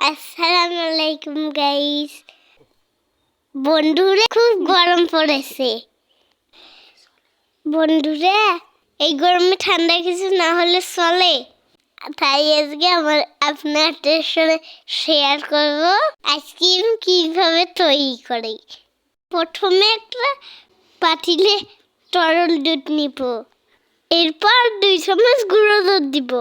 আসসালামু আলাইকুম গাইস। বন্ধুরা, খুব গরম পড়েছে। বন্ধুরা, এই গরমে ঠান্ডা কিছু না হলে চলে। তাই আজকে আপনাদের সাথে শেয়ার করব আইসক্রিম কিভাবে তৈরি করে। প্রথমে একটা পাতিলে তরল দুধ নিব, এরপর 2 চামচ গুঁড়ো দুধ দিব।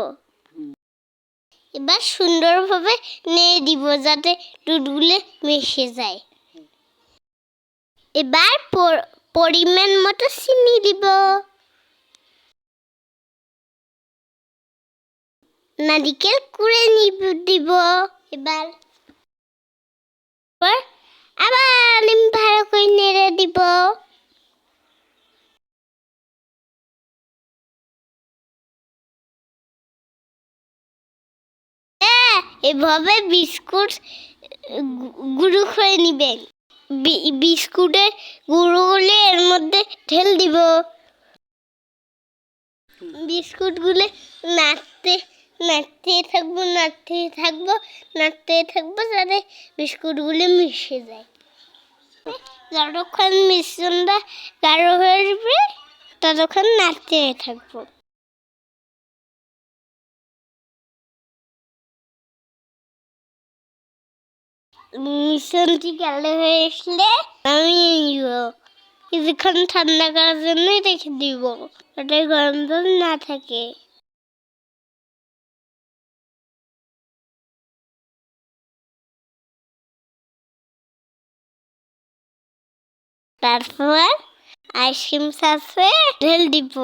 এবার সুন্দরভাবে নেড়ে দিব যাতে দুধগুলো মিশে যায়। এবার পরিমাণ মতো চিনি দিব, নারিকেল কুড়ে দিব। এবার আবার আমি ভালো করে নেড়ে দিব। এভাবে বিস্কুট গুঁড়ো করে নিবেন। বিস্কুটের গুঁড়োগুলো এর মধ্যে ঢেলে দিব। বিস্কুটগুলো নাড়তে থাকবো যাতে বিস্কুটগুলো মিশে যায়। যতক্ষণ মিশ্রণটা গাঢ় হয়ে আসবে ততক্ষণ নাড়তে থাকবো। মিশ্রণটি গাঢ় হয়ে আসলে নামিয়ে নিব। কিছুক্ষণ ঠান্ডা করার জন্য রেখে দিব যাতে গরম না থাকে। তারপর আইসক্রিম সসে ঢেলে দিব।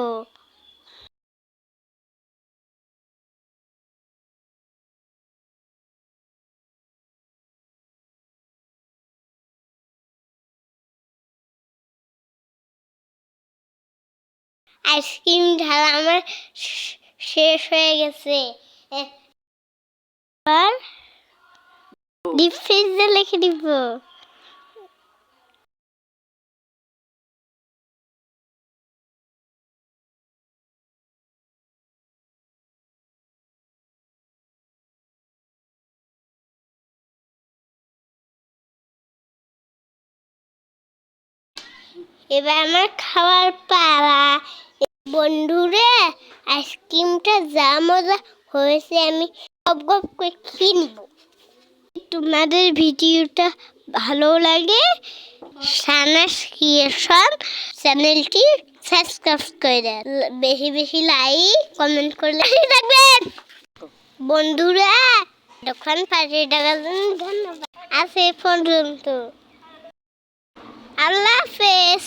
আইসক্রিম ঢালা আমার শেষ হয়ে গেছে। এবার ডিপ ফ্রিজে রেখে দিব। এবার আমার খাওয়ার পালা। বন্ধুরা, আইসক্রিমটা যা মজা হয়েছে আমি গপ করে খেয়ে নিব। তোমাদের ভিডিওটা ভালো লাগে সানাস ক্রিয়েশন চ্যানেলটি সাবস্ক্রাইব করে দেন। বেশি লাইক কমেন্ট করলে থাকবেন। বন্ধুরা, দোকান পাঠিয়ে টাকার জন্য ধন্যবাদ। আছে পর্যন্ত। আল্লাহ হাফেজ।